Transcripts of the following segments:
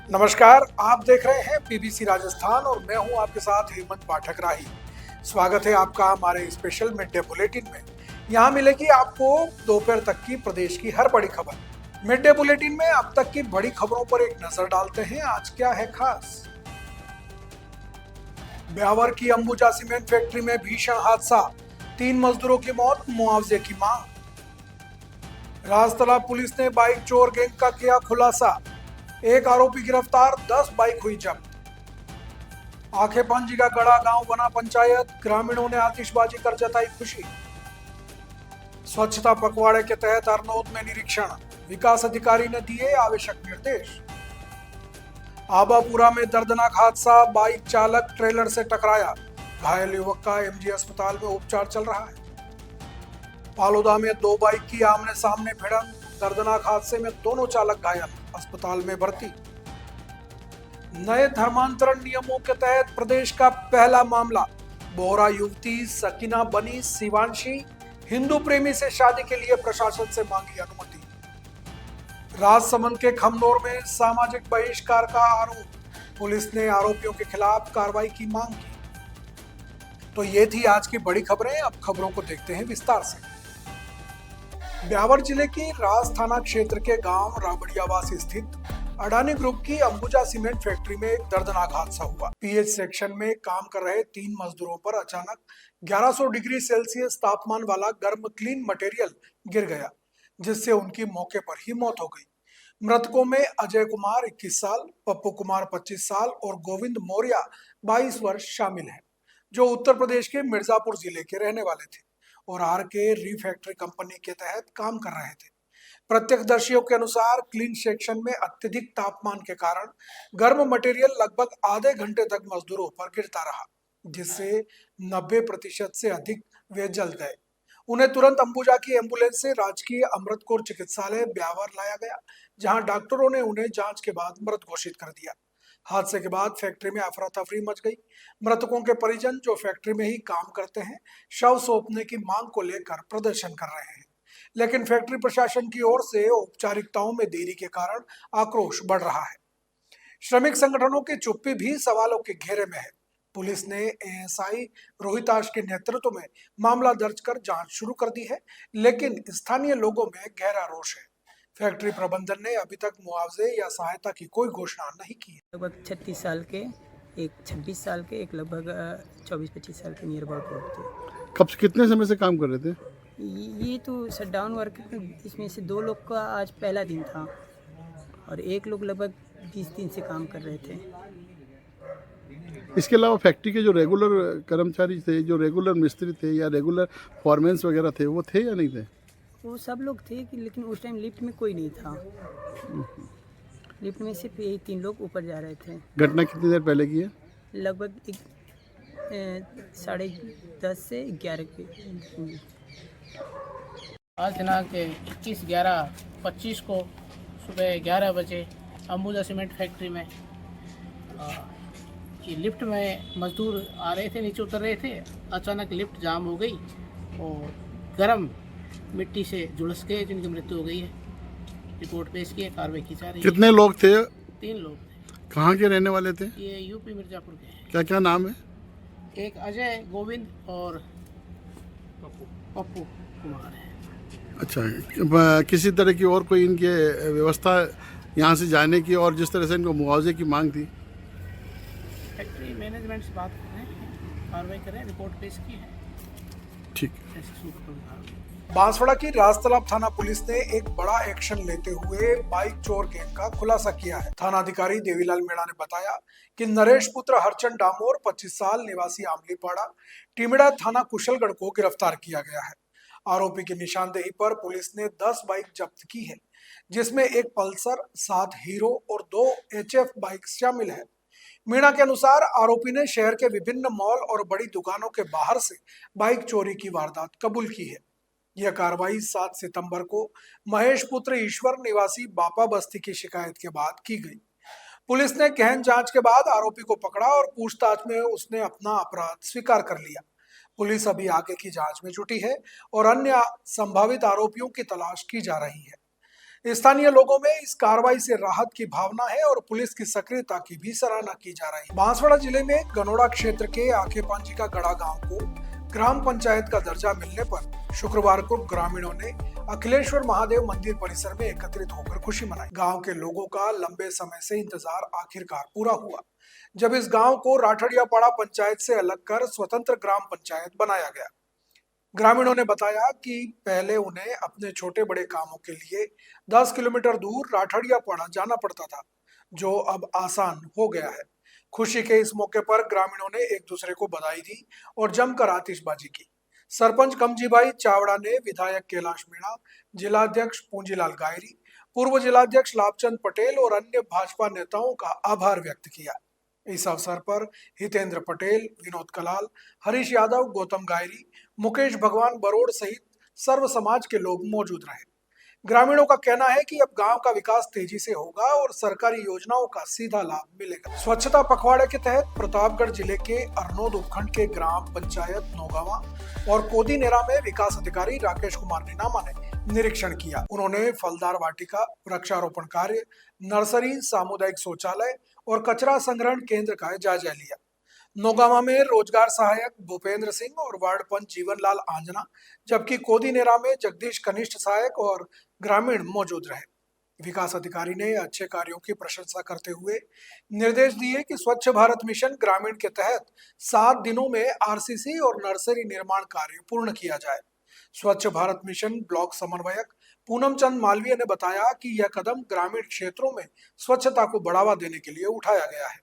नमस्कार, आप देख रहे हैं पीबीसी राजस्थान और मैं हूं आपके साथ हेमंत पाठक राही। स्वागत है आपका हमारे स्पेशल मिड डे बुलेटिन में। यहां मिलेगी आपको दोपहर तक की प्रदेश की हर बड़ी खबर। मिड डे बुलेटिन में अब तक की बड़ी खबरों पर एक नजर डालते हैं। आज क्या है खास। ब्यावर की अंबुजा सीमेंट फैक्ट्री में भीषण हादसा, 3 मजदूरों की मौत, मुआवजे की मांग। राजतलाब पुलिस ने बाइक चोर गैंग का किया खुलासा, 1 आरोपी गिरफ्तार, 10 बाइक हुई जब्त। आखेपांजी का गड़ा गांव बना पंचायत, ग्रामीणों ने आतिशबाजी कर जताई खुशी। स्वच्छता पखवाड़े के तहत हरनौत में निरीक्षण, विकास अधिकारी ने दिए आवश्यक निर्देश। आबापुरा में दर्दनाक हादसा, बाइक चालक ट्रेलर से टकराया, घायल युवक का एमजी अस्पताल में उपचार चल रहा है। फालुदा में 2 बाइक की आमने सामने भिड़ंत, दर्दनाक हादसे में दोनों चालक घायल, अस्पताल में भर्ती। नए धर्मांतरण नियमों के तहत प्रदेश का पहला मामला, बोहरा युवती सकीना बनी शिवांशी, हिंदू प्रेमी से शादी के लिए प्रशासन से मांगी अनुमति। राजसमंद के खमनोर में सामाजिक बहिष्कार का आरोप, पुलिस ने आरोपियों के खिलाफ कार्रवाई की मांग की। तो ये थी आज की बड़ी खबरें। अब खबरों को देखते हैं विस्तार से। ब्यावर जिले की राज थाना क्षेत्र के गांव राबड़ियावास स्थित अडानी ग्रुप की अंबुजा सीमेंट फैक्ट्री में एक दर्दनाक हादसा हुआ। पीएच सेक्शन में काम कर रहे 3 मजदूरों पर अचानक 1100 डिग्री सेल्सियस तापमान वाला गर्म क्लीन मटेरियल गिर गया, जिससे उनकी मौके पर ही मौत हो गई। मृतकों में अजय कुमार 21 साल, पप्पू कुमार 25 साल और गोविंद मौर्य 22 वर्ष शामिल हैं, जो उत्तर प्रदेश के मिर्जापुर जिले के रहने वाले थे और आर के रिफैक्ट्री कंपनी के तहत काम कर रहे थे। प्रत्यक्षदर्शियों के अनुसार क्लीन सेक्शन में अत्यधिक तापमान के कारण गर्म मटेरियल लगभग आधे घंटे तक मजदूरों पर गिरता रहा, जिससे 90% से अधिक वे जल गए। उन्हें तुरंत अंबुजा की एम्बुलेंस से राजकीय अमृत कौर चिकित्सालय ब्यावर लाया गया, जहां डॉक्टरों ने उन्हें जांच के बाद मृत घोषित कर दिया। हादसे के बाद फैक्ट्री में अफरा तफरी मच गई। मृतकों के परिजन, जो फैक्ट्री में ही काम करते हैं, शव सौंपने की मांग को लेकर प्रदर्शन कर रहे हैं, लेकिन फैक्ट्री प्रशासन की ओर से औपचारिकताओं में देरी के कारण आक्रोश बढ़ रहा है। श्रमिक संगठनों की चुप्पी भी सवालों के घेरे में है। पुलिस ने एएसआई रोहिताश के नेतृत्व में मामला दर्ज कर जांच शुरू कर दी है, लेकिन स्थानीय लोगों में गहरा रोष है। फैक्ट्री प्रबंधन ने अभी तक मुआवजे या सहायता की कोई घोषणा नहीं की है। लगभग 36 साल के, एक 26 साल के, एक लगभग 24-25 साल के नियर अबाउट लोग थे। कब से कितने समय से काम कर रहे थे? ये तो शटडाउन वर्क, इसमें से 2 लोग का आज पहला दिन था और एक लोग लगभग 20 दिन से काम कर रहे थे। इसके अलावा फैक्ट्री के जो रेगुलर कर्मचारी थे, जो रेगुलर मिस्त्री थे या रेगुलर फॉरमेंस वगैरह थे, वो थे या नहीं थे? वो सब लोग थे कि, लेकिन उस टाइम लिफ्ट में कोई नहीं था। लिफ्ट में सिर्फ यही 3 लोग ऊपर जा रहे थे। घटना कितनी देर पहले की है? लगभग 10:30 से 11 के। आज दिनांक 21/11/25 को सुबह 11 बजे अंबुजा सीमेंट फैक्ट्री में ये लिफ्ट में मजदूर आ रहे थे, नीचे उतर रहे थे। अचानक लिफ्ट जाम हो गई और गर्म मिट्टी से झुलस गए, जिनकी मृत्यु हो गई है। रिपोर्ट पेश की है, कार्रवाई की जा रही है। कितने लोग थे? 3 लोग थे। कहाँ के रहने वाले थे? ये यूपी मिर्जापुर के हैं। क्या क्या नाम है? एक अजय, गोविंद और पप्पू कुमार है। अच्छा, किसी तरह की और कोई इनके व्यवस्था यहाँ से जाने की और जिस तरह से इनको मुआवजे की मांग थी? फैक्ट्री मैनेजमेंट से बात कर रहे हैं, कार्रवाई कर रहे हैं, रिपोर्ट पेश की है। ठीक। बांसवाड़ा की राजतलाब थाना पुलिस ने एक बड़ा एक्शन लेते हुए बाइक चोर गैंग का खुलासा किया है। थाना अधिकारी देवीलाल मीणा ने बताया कि नरेश पुत्र हरचंद डामोर 25 साल निवासी आमलीपाड़ा टिमड़ा थाना कुशलगढ़ को गिरफ्तार किया गया है। आरोपी की निशानदेही पर पुलिस ने 10 बाइक जब्त की है, जिसमें एक पल्सर, 7 हीरो और 2 एचएफ बाइक शामिल है। मीणा के अनुसार आरोपी ने शहर के विभिन्न मॉल और बड़ी दुकानों के बाहर से बाइक चोरी की वारदात कबूल की है। यह कार्रवाई 7 सितंबर को महेश पुत्र ईश्वर निवासी बापा बस्ती की शिकायत के बाद की गई। पुलिस ने गहन जांच के बाद आरोपी को पकड़ा और पूछताछ में उसने अपना अपराध स्वीकार कर लिया। पुलिस अभी आगे की जांच में जुटी है और अन्य संभावित आरोपियों की तलाश की जा रही है। स्थानीय लोगों में इस कार्रवाई से राहत की भावना है और पुलिस की सक्रियता की भी सराहना की जा रही है। बांसवाड़ा जिले में गनोड़ा क्षेत्र के आखेपांजी का गड़ा गांव को ग्राम पंचायत का दर्जा मिलने पर शुक्रवार को ग्रामीणों ने अखिलेश्वर महादेव मंदिर परिसर में एकत्रित होकर खुशी मनाई। गांव के लोगों का लंबे समय से इंतजार आखिरकार पूरा हुआ, जब इस गांव को राठड़ियापाड़ा पंचायत से अलग कर स्वतंत्र ग्राम पंचायत बनाया गया। ग्रामीणों ने बताया कि पहले उन्हें अपने छोटे बड़े कामों के लिए 10 किलोमीटर दूर राठड़ियापाड़ा जाना पड़ता था, जो अब आसान हो गया है। खुशी के इस मौके पर ग्रामीणों ने एक दूसरे को बधाई दी और जमकर आतिशबाजी की। सरपंच कमजीभाई चावड़ा ने विधायक कैलाश मीणा, जिलाध्यक्ष पूंजीलाल गायरी, पूर्व जिलाध्यक्ष लाभचंद पटेल और अन्य भाजपा नेताओं का आभार व्यक्त किया। इस अवसर पर हितेंद्र पटेल, विनोद कलाल, हरीश यादव, गौतम गायरी, मुकेश भगवान बरोड़ सहित सर्व समाज के लोग मौजूद रहे। ग्रामीणों का कहना है कि अब गांव का विकास तेजी से होगा और सरकारी योजनाओं का सीधा लाभ मिलेगा। स्वच्छता पखवाड़े के तहत प्रतापगढ़ जिले के अरनोद उपखंड के ग्राम पंचायत नौगावा और कोदीनेरा में विकास अधिकारी राकेश कुमार नीनामा ने निरीक्षण किया। उन्होंने फलदार वाटिका, वृक्षारोपण कार्य, नर्सरी, सामुदायिक शौचालय और कचरा संग्रहण केंद्र का जायजा लिया। नौगावा में रोजगार सहायक भूपेंद्र सिंह और वार्ड पंच जीवनलाल आंजना, जबकि कोदीनेरा में जगदीश कनिष्ठ सहायक और ग्रामीण मौजूद रहे। विकास अधिकारी ने अच्छे कार्यों की प्रशंसा करते हुए निर्देश दिए कि स्वच्छ भारत मिशन ग्रामीण के तहत 7 दिनों में आरसीसी और नर्सरी निर्माण कार्य पूर्ण किया जाए। स्वच्छ भारत मिशन ब्लॉक समन्वयक पूनम चंद मालवीय ने बताया कि यह कदम ग्रामीण क्षेत्रों में स्वच्छता को बढ़ावा देने के लिए उठाया गया है।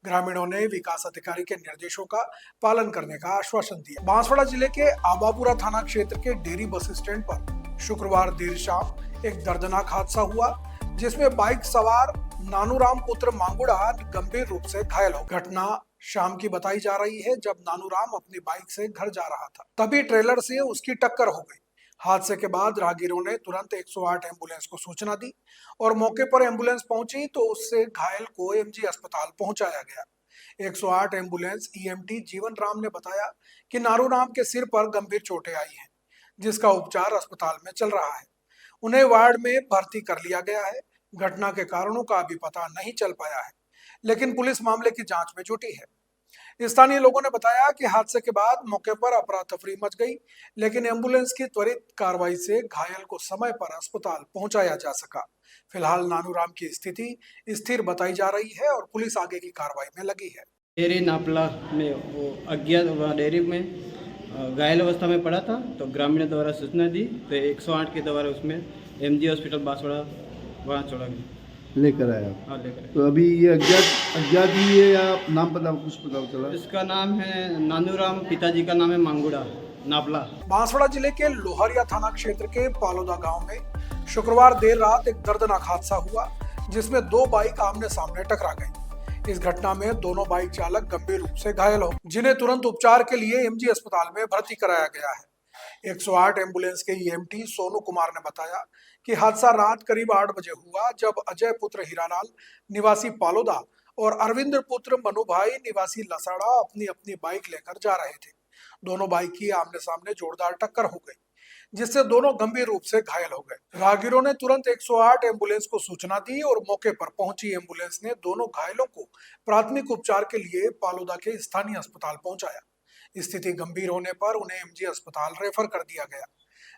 ग्रामीणों ने विकास अधिकारी के निर्देशों का पालन करने का आश्वासन दिया। बांसवाड़ा जिले के आबापुरा थाना क्षेत्र के डेरी बस स्टैंड पर शुक्रवार देर शाम एक दर्दनाक हादसा हुआ, जिसमें बाइक सवार नानूराम पुत्र मांगुड़ा गंभीर रूप से घायल हो। घटना शाम की बताई जा रही है, जब नानूराम अपनी बाइक से घर जा रहा था, तभी ट्रेलर से उसकी टक्कर हो गई। हादसे के बाद राहगीरों ने तुरंत 108 एम्बुलेंस को सूचना दी और मौके पर एम्बुलेंस पहुंची तो उससे घायल को एमजी अस्पताल पहुंचाया गया। 108 एम्बुलेंस ईएमटी जीवन राम ने बताया कि नानूराम के सिर पर गंभीर चोटें आई हैं, जिसका उपचार अस्पताल में चल रहा है। उन्हें वार्ड में भर्ती कर लिया गया है। घटना के कारणों का अभी पता नहीं चल पाया है, लेकिन पुलिस मामले की जांच में जुटी है। स्थानीय लोगों ने बताया कि हादसे के बाद मौके पर अफरा तफरी मच गई, लेकिन एम्बुलेंस की त्वरित कार्रवाई से घायल को समय पर अस्पताल पहुंचाया जा सका। फिलहाल नानूराम की स्थिति स्थिर बताई जा रही है और पुलिस आगे की कार्रवाई में लगी है। डेरी नापला में वो अज्ञात डेयरी में घायल अवस्था में पड़ा था, तो ग्रामीण द्वारा सूचना दी तो 108 के द्वारा उसमें एमजी हॉस्पिटल बांसवाड़ा वहाँ छोड़ा गया। लेकर आया। हाँ, लेकर आया। तो अभी ये अज्ञात ही है या नाम पता कुछ पता चला? इसका नाम है नानूराम, पिताजी का नाम है मांगुड़ा नापला। बांसवाड़ा जिले के लोहरिया थाना क्षेत्र के पालोदा गांव में शुक्रवार देर रात एक दर्दनाक हादसा हुआ, जिसमें 2 बाइक आमने सामने टकरा गई। इस घटना में दोनों बाइक चालक गंभीर रूप से घायल हो, जिन्हें तुरंत उपचार के लिए एमजी अस्पताल में भर्ती कराया गया है। 108 एम्बुलेंस के ईएमटी सोनू कुमार ने बताया कि हादसा रात करीब 8 बजे हुआ, जब अजय पुत्र हीरालाल निवासी पालोदा और अरविंद पुत्र मनुभाई निवासी लसाड़ा अपनी अपनी बाइक लेकर जा रहे थे। दोनों बाइक की आमने सामने जोरदार टक्कर हो गई, जिससे दोनों गंभीर रूप से घायल हो गए। राहगीरों ने तुरंत 108 एम्बुलेंस को सूचना दी और मौके पर पहुंची एम्बुलेंस ने दोनों घायलों को प्राथमिक उपचार के लिए पालोदा के स्थानीय अस्पताल पहुंचाया। स्थिति गंभीर होने पर उन्हें एमजी अस्पताल रेफर कर दिया गया,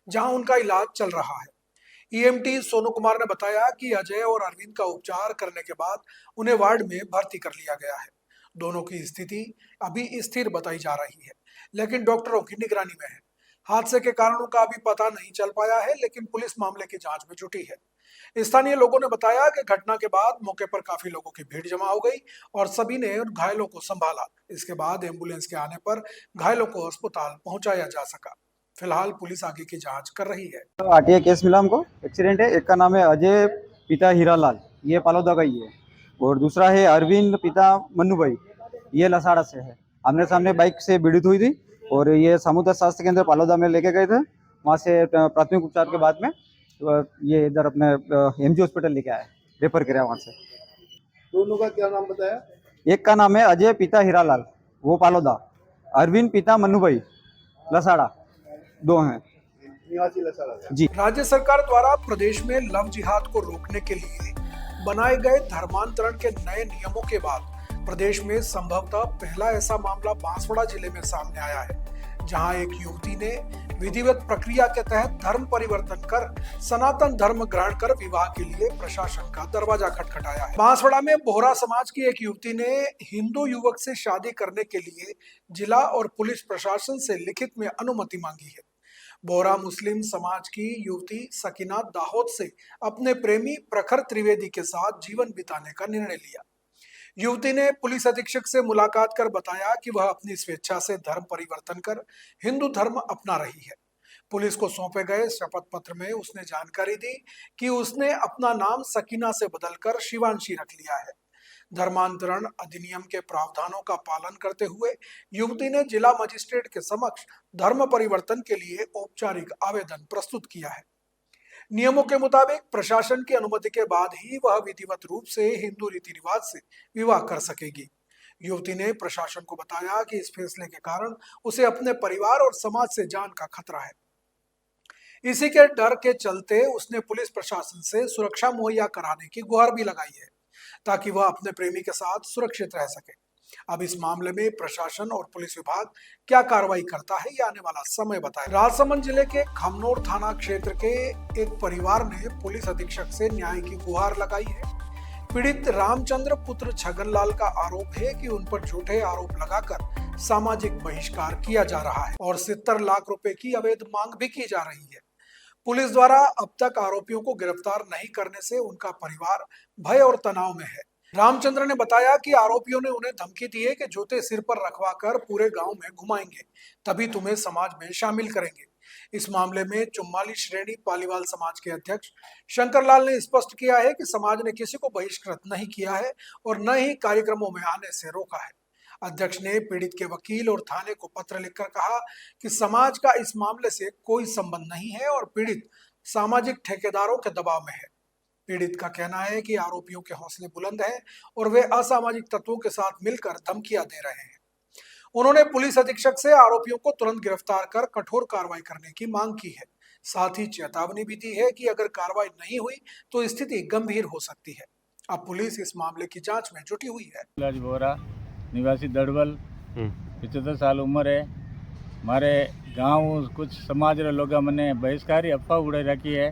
जहां उनका इलाज चल रहा है। ईएमटी सोनू कुमार ने बताया कि अजय और अरविंद का उपचार करने के बाद उन्हें वार्ड में भर्ती कर लिया गया है। दोनों की स्थिति अभी स्थिर बताई जा रही है, लेकिन डॉक्टरों की निगरानी में है। हादसे के कारणों का अभी पता नहीं चल पाया है, लेकिन पुलिस मामले की जांच में जुटी है। स्थानीय लोगों ने बताया कि घटना के बाद मौके पर काफी लोगों की भीड़ जमा हो गई और सभी ने उन घायलों को संभाला। इसके बाद एम्बुलेंस के आने पर घायलों को अस्पताल पहुंचाया जा सका। फिलहाल पुलिस आगे की जांच कर रही है। आरटीआई केस मिला हमको, एक्सीडेंट है। एक का नाम है अजय पिता हीरालाल, ये पालोदा का ही है, और दूसरा है अरविंद पिता मन्नू भाई, ये लसाड़ा से है। आमने सामने बाइक से पीड़ित हुई थी और ये सामुदायिक स्वास्थ्य केंद्र पालोदा में लेके गए थे। वहाँ से प्राथमिक उपचार के बाद में ये इधर अपने एमजी हॉस्पिटल लेके आए, रेफर किया वहाँ से। दोनों का क्या नाम बताया? एक का नाम है अजय पिता हीरालाल, वो पालोदा, अरविंद पिता मन्नू भाई लसाड़ा, 2 हैं। निवासी लसाड़ा से। जी। राज्य सरकार द्वारा प्रदेश में लव जिहाद को रोकने के लिए बनाए गए धर्मांतरण के नए नियमों के बाद प्रदेश में संभवतः पहला ऐसा मामला बांसवाड़ा जिले में सामने आया है, जहां एक युवती ने विधिवत प्रक्रिया के तहत धर्म परिवर्तन कर सनातन धर्म ग्रहण कर विवाह के लिए प्रशासन का दरवाजा खटखटाया है। बांसवाड़ा में बोहरा समाज की एक युवती ने हिंदू युवक से शादी करने के लिए जिला और पुलिस प्रशासन से लिखित में अनुमति मांगी है। बोहरा मुस्लिम समाज की युवती सकीना दाहोद से अपने प्रेमी प्रखर त्रिवेदी के साथ जीवन बिताने का निर्णय लिया। युवती ने पुलिस अधीक्षक से मुलाकात कर बताया कि वह अपनी स्वेच्छा से धर्म परिवर्तन कर हिंदू धर्म अपना रही है। पुलिस को सौंपे गए शपथ पत्र में उसने जानकारी दी कि उसने अपना नाम सकीना से बदलकर शिवांशी रख लिया है। धर्मांतरण अधिनियम के प्रावधानों का पालन करते हुए युवती ने जिला मजिस्ट्रेट के समक्ष धर्म परिवर्तन के लिए औपचारिक आवेदन प्रस्तुत किया है। नियमों के मुताबिक प्रशासन की अनुमति के बाद ही वह विधिवत रूप से हिंदू रीति रिवाज से विवाह कर सकेगी। युवती ने प्रशासन को बताया कि इस फैसले के कारण उसे अपने परिवार और समाज से जान का खतरा है। इसी के डर के चलते उसने पुलिस प्रशासन से सुरक्षा मुहैया कराने की गुहार भी लगाई है, ताकि वह अपने प्रेमी के साथ सुरक्षित रह सके। अब इस मामले में प्रशासन और पुलिस विभाग क्या कार्रवाई करता है, ये आने वाला समय बताएगा। राजसमंद जिले के खमनोर थाना क्षेत्र के एक परिवार ने पुलिस अधीक्षक से न्याय की गुहार लगाई है। पीड़ित रामचंद्र पुत्र छगनलाल का आरोप है कि उन पर झूठे आरोप लगाकर सामाजिक बहिष्कार किया जा रहा है और 70 लाख रुपए की अवैध मांग भी की जा रही है। पुलिस द्वारा अब तक आरोपियों को गिरफ्तार नहीं करने से उनका परिवार भय और तनाव में है। रामचंद्र ने बताया कि आरोपियों ने उन्हें धमकी दी है कि जूते सिर पर रखवाकर पूरे गांव में घुमाएंगे, तभी तुम्हें समाज में शामिल करेंगे। इस मामले में चुम्माली श्रेणी पालीवाल समाज के अध्यक्ष शंकरलाल ने स्पष्ट किया है कि समाज ने किसी को बहिष्कृत नहीं किया है और न ही कार्यक्रमों में आने से रोका है। अध्यक्ष ने पीड़ित के वकील और थाने को पत्र लिखकर कहा कि समाज का इस मामले से कोई संबंध नहीं है और पीड़ित सामाजिक ठेकेदारों के दबाव में है। पीड़ित का कहना है कि आरोपियों के हौसले बुलंद हैं और वे असामाजिक तत्वों के साथ मिलकर धमकियां दे रहे हैं। उन्होंने पुलिस अधीक्षक से आरोपियों को तुरंत गिरफ्तार कर कठोर कार्रवाई करने की मांग की है। साथ ही चेतावनी भी दी है कि अगर कार्रवाई नहीं हुई तो स्थिति गंभीर हो सकती है। अब पुलिस इस मामले की जांच में जुटी हुई है। बोरा निवासी दड़वल 75 साल उम्र है। हमारे गांव कुछ समाज रे लोग मैंने बहिष्कारी अफवाह उड़ाई रखी है,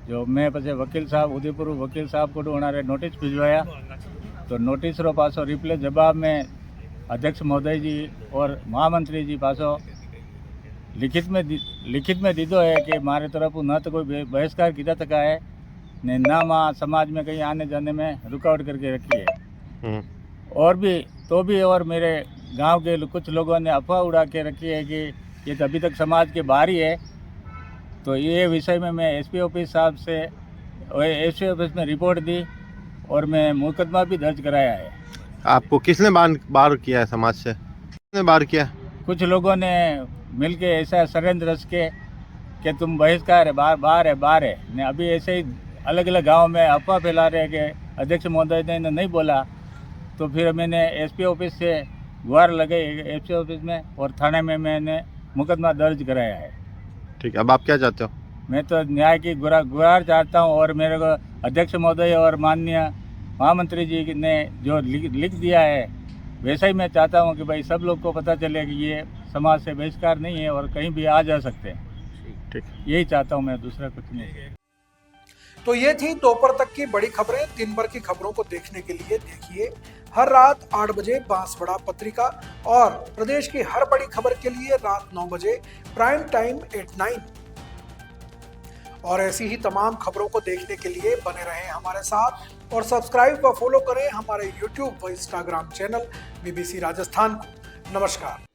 जो मैं पछे वकील साहब उदयपुर वकील साहब को उन्होंने नोटिस भिजवाया, तो नोटिस रो पासो रिप्ले जवाब में अध्यक्ष महोदय जी और महामंत्री जी पासो लिखित में दीदो है कि मारे तरफ न तो कोई बहिष्कार किया तका है ने ना माँ समाज में कहीं आने जाने में रुकावट करके रखी है। और भी और मेरे गांव के कुछ लोगों ने अफवाह उड़ा के रखी है कि ये तो अभी तक समाज के बाहर ही है। तो ये विषय में मैं एसपी ऑफिस साहब से एसपी ऑफिस में रिपोर्ट दी और मैं मुकदमा भी दर्ज कराया है। आपको किसने बाहर किया है समाज से? किसने बाहर किया? कुछ लोगों ने मिलके ऐसा षड्यंत्र रच के कि तुम बहिष्कार है, बाहर है ने अभी ऐसे ही अलग अलग गांव में अफवाह फैला रहे हैं कि अध्यक्ष महोदय ने नहीं बोला। तो फिर मैंने एसपी ऑफिस से गुहार लगाई एसपी ऑफिस में और थाने में मैंने मुकदमा दर्ज कराया है। ठीक है, अब आप क्या चाहते हो? मैं तो न्याय की गुहार चाहता हूँ और मेरे को अध्यक्ष महोदय और माननीय महामंत्री जी ने जो लिख दिया है वैसा ही मैं चाहता हूँ कि भाई सब लोग को पता चले कि ये समाज से बहिष्कार नहीं है और कहीं भी आ जा सकते हैं। ठीक, यही चाहता हूँ मैं, दूसरा कुछ नहीं। तो ये थी दोपहर तक की बड़ी खबरें। दिन भर की खबरों को देखने के लिए देखिए हर रात 8 बजे बांसवाड़ा पत्रिका और प्रदेश की हर बड़ी खबर के लिए रात 9 बजे प्राइम टाइम 8/9। और ऐसी ही तमाम खबरों को देखने के लिए बने रहें हमारे साथ और सब्सक्राइब व फॉलो करें हमारे YouTube व Instagram चैनल BBC राजस्थान को। नमस्कार।